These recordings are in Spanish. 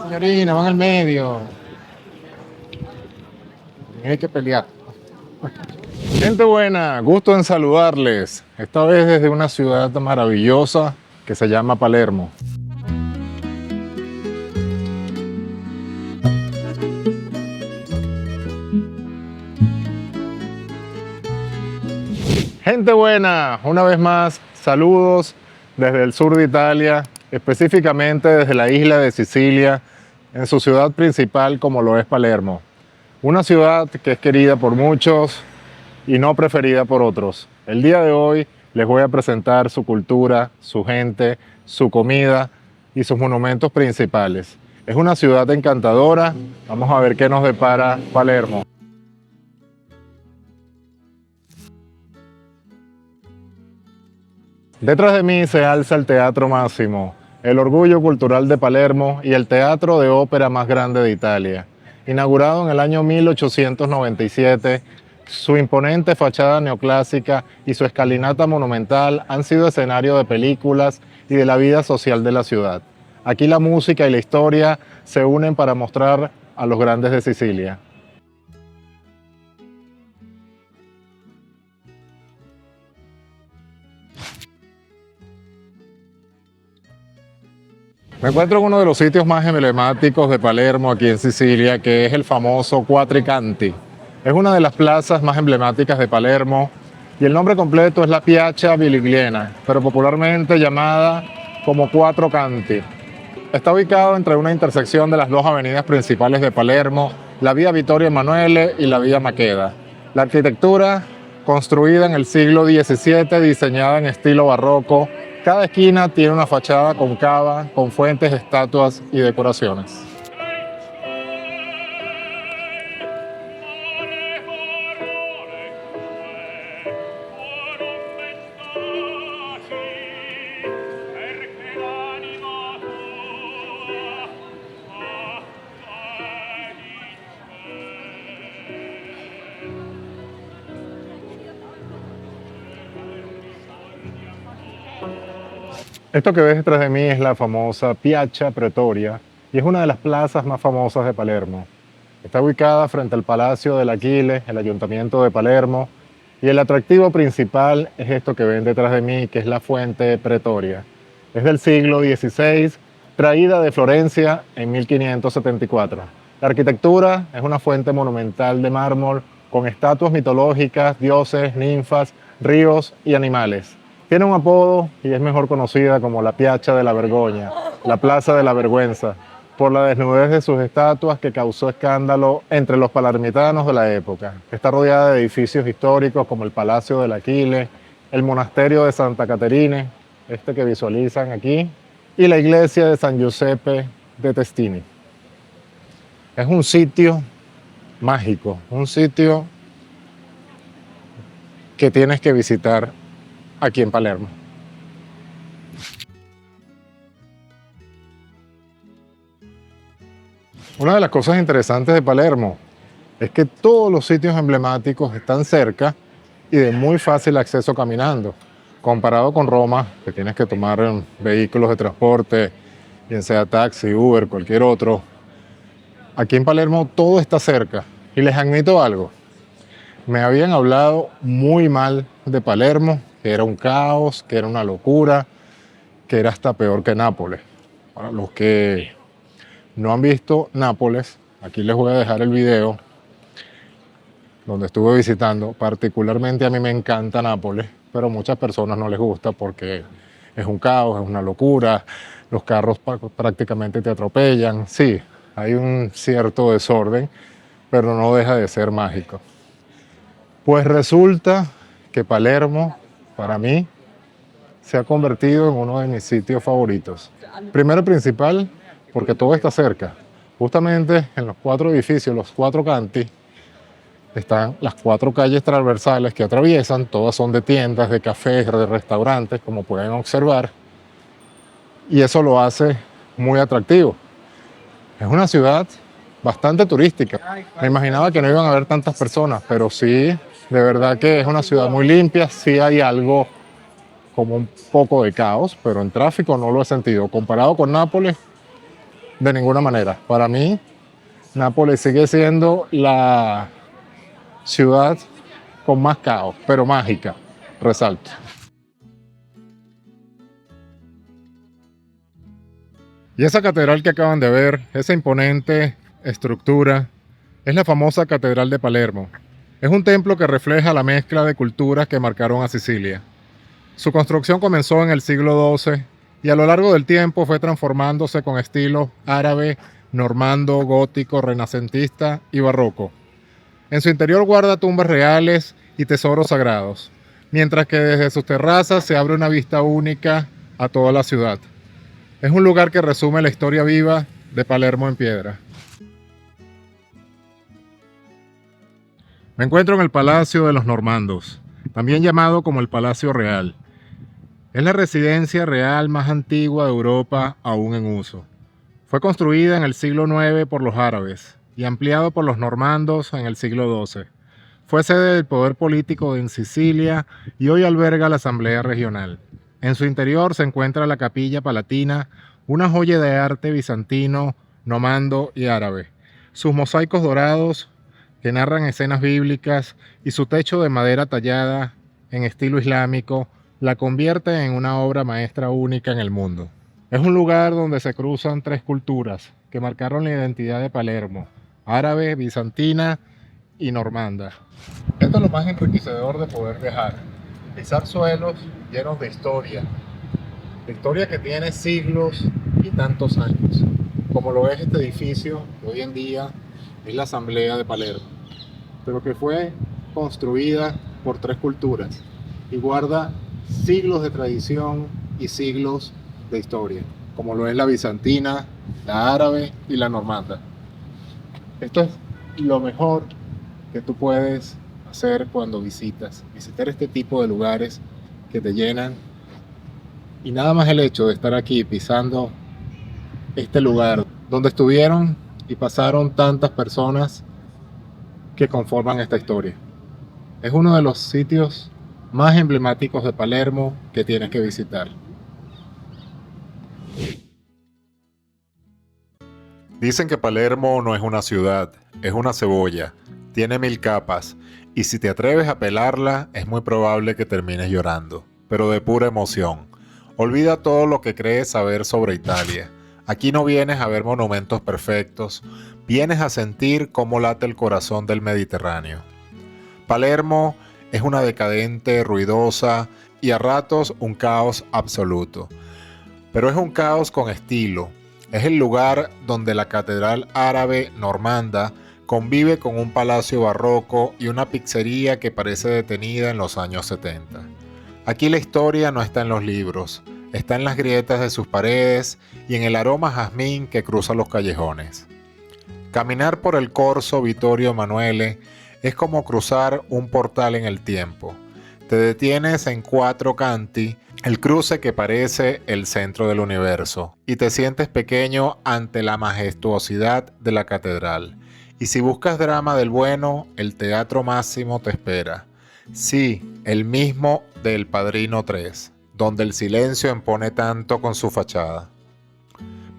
Señorina, van al medio. Hay que pelear. Gente buena, gusto en saludarles. Esta vez desde una ciudad maravillosa que se llama Palermo. Gente buena, una vez más, saludos desde el sur de Italia, específicamente desde la isla de Sicilia, en su ciudad principal como lo es Palermo. Una ciudad que es querida por muchos y no preferida por otros. El día de hoy les voy a presentar su cultura, su gente, su comida y sus monumentos principales. Es una ciudad encantadora, vamos a ver qué nos depara Palermo. Detrás de mí se alza el Teatro Máximo, el orgullo cultural de Palermo y el teatro de ópera más grande de Italia. Inaugurado en el año 1897, su imponente fachada neoclásica y su escalinata monumental han sido escenario de películas y de la vida social de la ciudad. Aquí la música y la historia se unen para mostrar a los grandes de Sicilia. Me encuentro en uno de los sitios más emblemáticos de Palermo, aquí en Sicilia, que es el famoso Quattricanti. Es una de las plazas más emblemáticas de Palermo y el nombre completo es la Piazza Biligliena, pero popularmente llamada como Quattro Canti. Está ubicado entre una intersección de las dos avenidas principales de Palermo, la vía Vittorio Emanuele y la vía Maqueda. La arquitectura, construida en el siglo XVII, diseñada en estilo barroco. Cada esquina tiene una fachada cóncava con fuentes, estatuas y decoraciones. Esto que ves detrás de mí es la famosa Piazza Pretoria y es una de las plazas más famosas de Palermo. Está ubicada frente al Palacio del Aquile, el Ayuntamiento de Palermo, y el atractivo principal es esto que ven detrás de mí, que es la Fuente Pretoria. Es del siglo XVI, traída de Florencia en 1574. La arquitectura es una fuente monumental de mármol con estatuas mitológicas, dioses, ninfas, ríos y animales. Tiene un apodo y es mejor conocida como la Piazza de la Vergogna, la Plaza de la Vergüenza, por la desnudez de sus estatuas que causó escándalo entre los palermitanos de la época. Está rodeada de edificios históricos como el Palacio del Aquile, el Monasterio de Santa Caterine, este que visualizan aquí, y la iglesia de San Giuseppe de Testini. Es un sitio mágico, un sitio que tienes que visitar aquí en Palermo. Una de las cosas interesantes de Palermo es que todos los sitios emblemáticos están cerca y de muy fácil acceso caminando, comparado con Roma, que tienes que tomar vehículos de transporte, bien sea taxi, Uber, cualquier otro. Aquí en Palermo todo está cerca y les admito algo. Me habían hablado muy mal de Palermo, que era un caos, que era una locura, que era hasta peor que Nápoles. Para los que no han visto Nápoles, aquí les voy a dejar el video donde estuve visitando. Particularmente a mí me encanta Nápoles, pero a muchas personas no les gusta porque es un caos, es una locura, los carros prácticamente te atropellan. Sí, hay un cierto desorden, pero no deja de ser mágico. Pues resulta que Palermo, para mí, se ha convertido en uno de mis sitios favoritos. Primero y principal, porque todo está cerca. Justamente en los 4 edificios, los 4 canti, están las 4 calles transversales que atraviesan. Todas son de tiendas, de cafés, de restaurantes, como pueden observar. Y eso lo hace muy atractivo. Es una ciudad bastante turística. Me imaginaba que no iban a haber tantas personas, pero sí, de verdad que es una ciudad muy limpia. Sí hay algo como un poco de caos, pero en tráfico no lo he sentido. Comparado con Nápoles, de ninguna manera. Para mí, Nápoles sigue siendo la ciudad con más caos, pero mágica, resalto. Y esa catedral que acaban de ver, esa imponente estructura, es la famosa Catedral de Palermo. Es un templo que refleja la mezcla de culturas que marcaron a Sicilia. Su construcción comenzó en el siglo XII y a lo largo del tiempo fue transformándose con estilos árabe, normando, gótico, renacentista y barroco. En su interior guarda tumbas reales y tesoros sagrados, mientras que desde sus terrazas se abre una vista única a toda la ciudad. Es un lugar que resume la historia viva de Palermo en piedra. Me encuentro en el Palacio de los Normandos, también llamado como el Palacio Real. Es la residencia real más antigua de Europa aún en uso. Fue construida en el siglo IX por los árabes y ampliado por los normandos en el siglo XII. Fue sede del poder político en Sicilia y hoy alberga la Asamblea Regional. En su interior se encuentra la Capilla Palatina, una joya de arte bizantino, normando y árabe. Sus mosaicos dorados que narran escenas bíblicas y su techo de madera tallada en estilo islámico la convierte en una obra maestra única en el mundo. Es un lugar donde se cruzan tres culturas que marcaron la identidad de Palermo: árabe, bizantina y normanda. Esto es lo más enriquecedor de poder viajar, pisar suelos llenos de historia que tiene siglos y tantos años, como lo es este edificio que hoy en día es la Asamblea de Palermo, pero que fue construida por tres culturas y guarda siglos de tradición y siglos de historia, como lo es la bizantina, la árabe y la normanda. Esto es lo mejor que tú puedes hacer cuando visitar este tipo de lugares que te llenan, y nada más el hecho de estar aquí pisando este lugar donde estuvieron y pasaron tantas personas que conforman esta historia. Es uno de los sitios más emblemáticos de Palermo que tienes que visitar. Dicen que Palermo no es una ciudad, es una cebolla. Tiene 1000 capas, y si te atreves a pelarla, es muy probable que termines llorando, pero de pura emoción. Olvida todo lo que crees saber sobre Italia. Aquí no vienes a ver monumentos perfectos, vienes a sentir cómo late el corazón del Mediterráneo. Palermo es una decadente, ruidosa y a ratos un caos absoluto. Pero es un caos con estilo. Es el lugar donde la catedral árabe normanda convive con un palacio barroco y una pizzería que parece detenida en los años 70. Aquí la historia no está en los libros, está en las grietas de sus paredes y en el aroma a jazmín que cruza los callejones. Caminar por el Corso Vittorio Emanuele es como cruzar un portal en el tiempo. Te detienes en Quattro Canti, el cruce que parece el centro del universo, y te sientes pequeño ante la majestuosidad de la catedral. Y si buscas drama del bueno, el Teatro Máximo te espera. Sí, el mismo del Padrino 3, donde el silencio impone tanto con su fachada.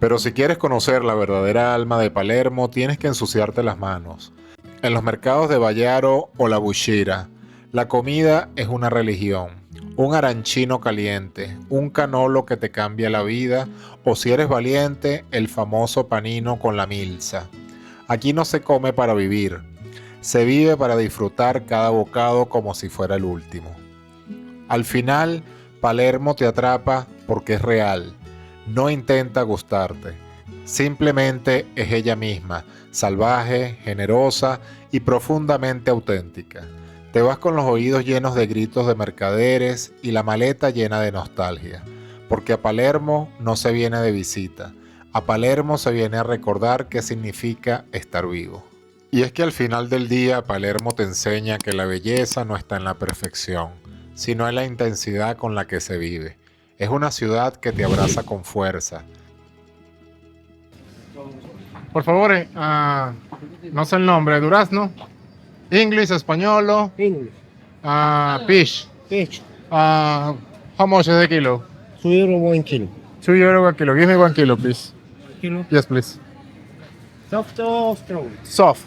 Pero si quieres conocer la verdadera alma de Palermo, tienes que ensuciarte las manos. En los mercados de Vallaro o la Buscira, la comida es una religión. Un arancino caliente, un canolo que te cambia la vida, o si eres valiente, el famoso panino con la milza. Aquí no se come para vivir, se vive para disfrutar cada bocado como si fuera el último. Al final, Palermo te atrapa porque es real, no intenta gustarte, simplemente es ella misma, salvaje, generosa y profundamente auténtica. Te vas con los oídos llenos de gritos de mercaderes y la maleta llena de nostalgia, porque a Palermo no se viene de visita, a Palermo se viene a recordar qué significa estar vivo. Y es que al final del día Palermo te enseña que la belleza no está en la perfección, sino en la intensidad con la que se vive. Es una ciudad que te abraza con fuerza. Por favor, no sé el nombre, durazno, English, español, English. fish. Fish. How much is the kilo? €2 1 kilo. €2 a kilo. Give me 1 kilo, please. kilo. Yes, please. Soft or strong? Soft.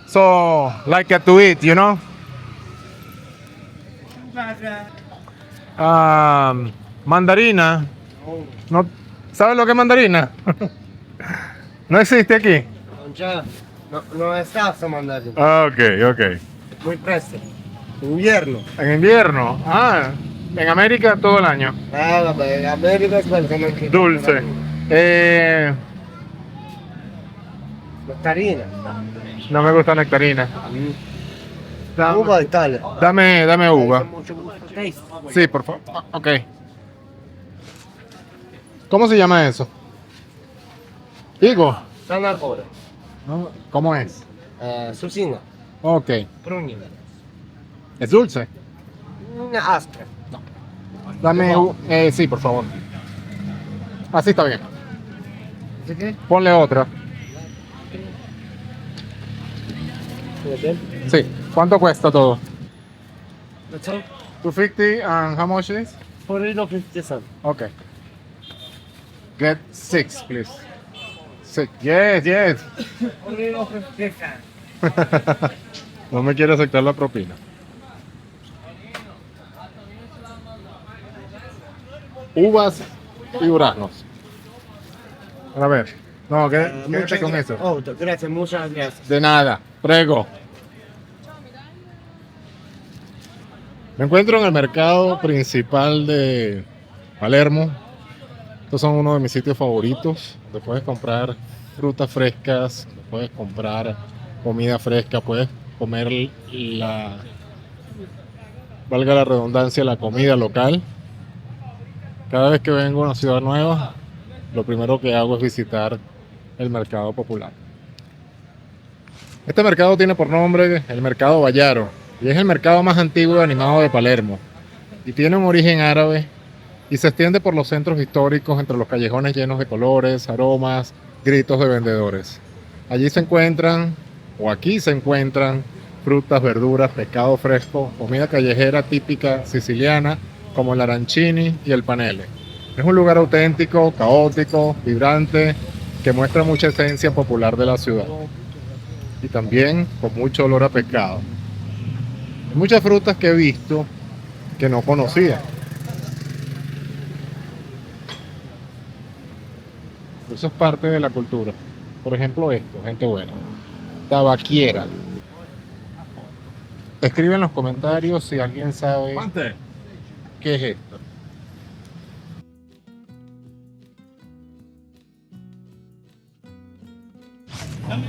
So, like to eat, you know? Mandarina. No, ¿sabes lo que es mandarina? No existe aquí. No è stato mandato. Ok, ok. Muy presto. Invierno. En invierno. Ah, en América todo el año. Vabbè, l'America è praticamente Dulce. Nectarina. No me gusta nectarina. Uva Italia. Dame uva. Mucho gusto. Taste. Sí, por favor. Ok. ¿Cómo se llama eso? Higo. Zanahoria. ¿Cómo es? Susina. Ok. Prunina. ¿Es dulce? Aspra. Dame sí, por favor. Así está bien. ¿Sí qué? Ponle otra. Sí. ¿Cuánto cuesta todo? That's all. 250 and how much is? For it of 50 cents. Okay. Get 6, please. 6. Yes, yes. For it of 50 cents. No me quiere aceptar la propina. Uvas y duraznos. A ver. No, quédate con eso. Oh, gracias, muchas gracias. De nada. Prego. Me encuentro en el mercado principal de Palermo. Estos son uno de mis sitios favoritos. Donde puedes comprar frutas frescas, puedes comprar comida fresca, puedes comer valga la redundancia, la comida local. Cada vez que vengo a una ciudad nueva, lo primero que hago es visitar el mercado popular. Este mercado tiene por nombre el Mercado Vallaro y es el mercado más antiguo y animado de Palermo. Y tiene un origen árabe y se extiende por los centros históricos entre los callejones llenos de colores, aromas, gritos de vendedores. Allí se encuentran, o aquí se encuentran, frutas, verduras, pescado fresco, comida callejera típica siciliana como el arancini y el panele. Es un lugar auténtico, caótico, vibrante, que muestra mucha esencia popular de la ciudad. Y también con mucho olor a pescado. Hay muchas frutas que he visto que no conocía. Eso es parte de la cultura. Por ejemplo esto, gente buena. Tabaquiera. Escribe en los comentarios si alguien sabe qué es esto.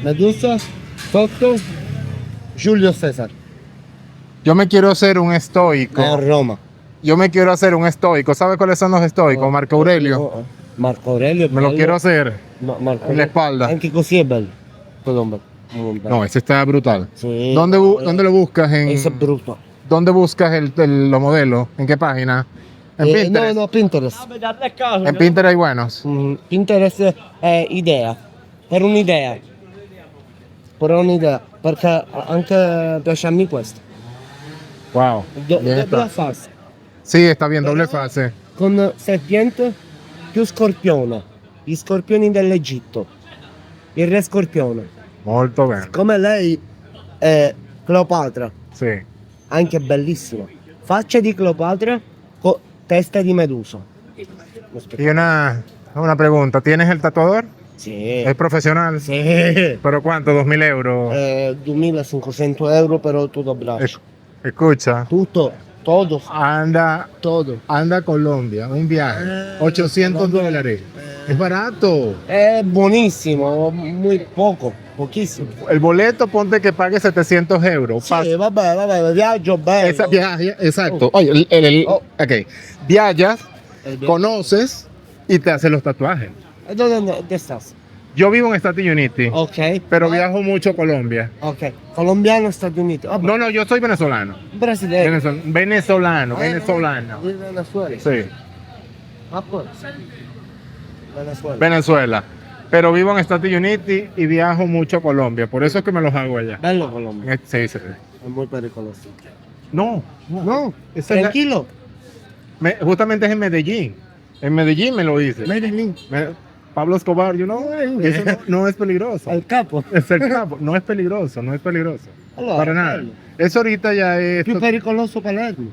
Medusa, sotto, Giulio César. Yo me quiero hacer un estoico. Roma. Yo me quiero hacer un estoico. ¿Sabes cuáles son los estoicos? Marco Aurelio. Marco Aurelio. Me lo quiero hacer Marco en la espalda. Anche così è bello. Colombo. Muy bello. No, ese está brutal. Sí. ¿Dónde lo buscas? Eso es bruto. ¿Dónde buscas los modelos? ¿En qué página? ¿En Pinterest? No, Pinterest. En Pinterest hay buenos. Pinterest è idea. Per un'idea. Perché anche piace a me questo. Wow. Bien Doppia está. fase. Sí, está bien, doble fase. Con serpiente più scorpione. Gli scorpioni dell'Egitto. Il re scorpione. Molto bene. Come lei è Cleopatra. Sí. Anche bellissima. Faccia di Cleopatra con testa di Medusa. Y una pregunta. ¿Tienes el tatuador? Sì. ¿Es profesional? Sì. ¿Pero cuánto? ¿2.000 euros? 2500 euro per tutto il braccio. Escucha. Tutto, todo, Anda a Colombia, un viaje. $800. Es barato. È buonissimo, muy poco, pochissimo. El boleto, ponte que pague 700 euros. Sì, vabbè, viaggio bello. Exacto. Oye, ok. Viajas, conoces y te hacen los tatuajes. ¿Dónde estás? Yo vivo en Stati Uniti, Ok. pero viajo mucho a Colombia. Ok. Colombiano, Stati Uniti. Vabbè. No, yo soy venezolano. Brasiliano. Venezolano. Di Venezuela. Sí, Ah, pues. Venezuela. Venezuela. Pero vivo en Stati Uniti y viajo mucho a Colombia. Por eso es que me los hago allá. Bello Colombia. Sí, sí. È molto pericoloso. No, No, esa es la- tranquilo. justamente es en Medellín. En Medellín me lo hice. Medellín. Pablo Escobar, eso no es peligroso. Al capo. Es el campo, no es peligroso, no es peligroso. Allora, Para nada. bello. Eso ahorita ya es... Più pericoloso Palermo.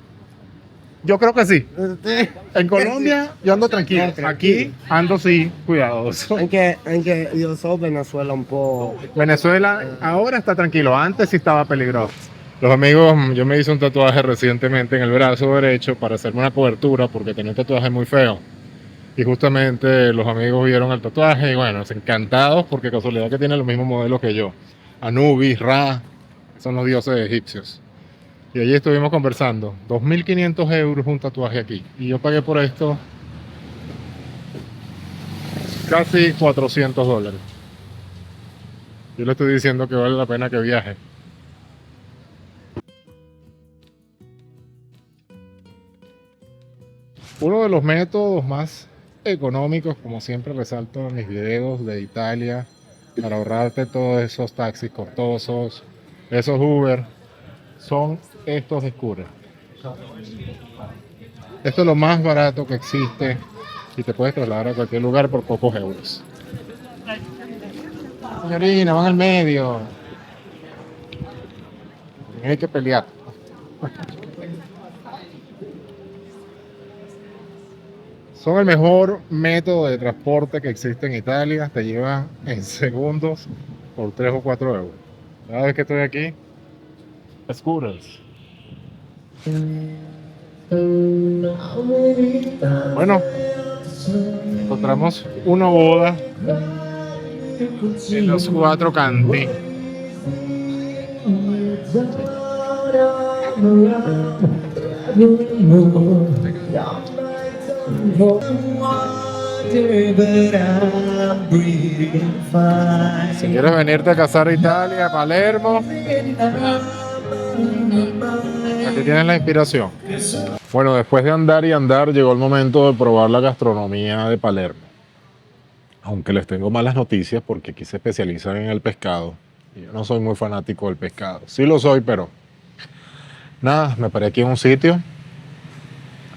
Yo creo que sí. Sì. En Colombia yo ando tranquilo. Aquí ando sí, cuidadoso. Anche io so Venezuela un po'. Venezuela ahora está tranquilo, antes sí estaba peligroso. Los amigos, yo me hice un tatuaje recientemente en el brazo derecho para hacerme una cobertura porque tenía un tatuaje muy feo. Y justamente los amigos vieron el tatuaje y bueno, encantados porque casualidad que tienen los mismos modelos que yo. Anubis, Ra, son los dioses egipcios. Y allí estuvimos conversando. 2.500 euros un tatuaje aquí. Y yo pagué por esto casi $400. Yo le estoy diciendo que vale la pena que viaje. Uno de los métodos más económicos, como siempre resalto en mis videos de Italia, para ahorrarte todos esos taxis costosos, esos Uber, son estos scooters. Esto es lo más barato que existe y te puedes trasladar a cualquier lugar por pocos euros. Señorina, van al medio. Hay que pelear. Son el mejor método de transporte que existe en Italia. Te llevan en segundos por 3 o 4 euros. Cada vez que estoy aquí, scooters. Bueno, encontramos una boda en los 4 canti. Si quieres venirte a casar a Italia, a Palermo, aquí tienes la inspiración. Bueno, después de andar y andar, llegó el momento de probar la gastronomía de Palermo. Aunque les tengo malas noticias porque aquí se especializan en el pescado. Y yo no soy muy fanático del pescado. Sí lo soy, pero nada, me paré aquí en un sitio.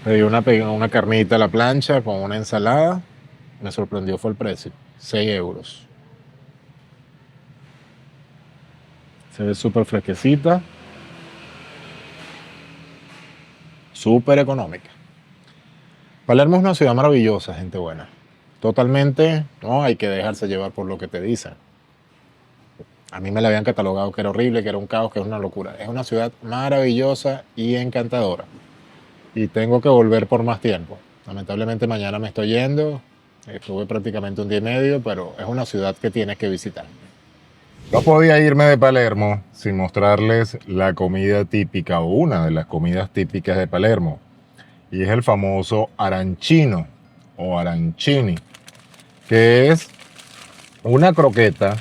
Pedí una carnita a la plancha con una ensalada. Me sorprendió fue el precio, 6 euros. Se ve súper fresquecita. Súper económica. Palermo es una ciudad maravillosa, gente buena. Totalmente, no hay que dejarse llevar por lo que te dicen. A mí me la habían catalogado que era horrible, que era un caos, que es una locura. Es una ciudad maravillosa y encantadora. Y tengo que volver por más tiempo. Lamentablemente mañana me estoy yendo. Estuve prácticamente un día y medio, pero es una ciudad que tienes que visitar. No podía irme de Palermo sin mostrarles la comida típica o una de las comidas típicas de Palermo. Y es el famoso arancino o arancini, que es una croqueta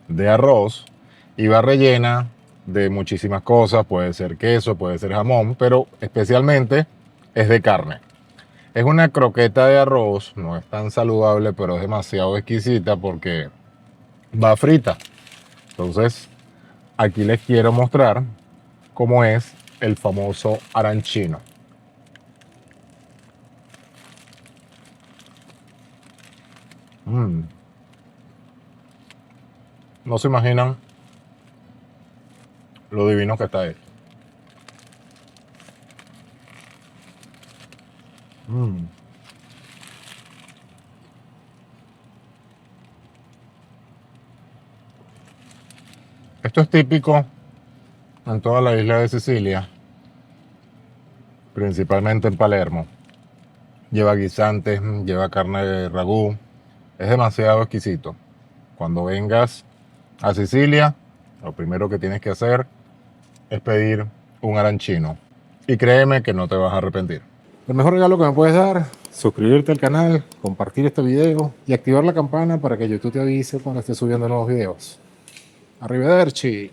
de arroz y va rellena de muchísimas cosas. Puede ser queso, puede ser jamón, pero especialmente es de carne. Es una croqueta de arroz, no es tan saludable, pero es demasiado exquisita porque va frita. Entonces, aquí les quiero mostrar cómo es el famoso arancino. No se imaginan lo divino que está esto. Esto es típico en toda la isla de Sicilia, principalmente en Palermo. Lleva guisantes, lleva carne de ragú. Es demasiado exquisito. Cuando vengas a Sicilia, lo primero que tienes que hacer es pedir un arancino. Y créeme que no te vas a arrepentir. El mejor regalo que me puedes dar, suscribirte al canal, compartir este video y activar la campana para que YouTube te avise cuando esté subiendo nuevos videos. Arrivederci.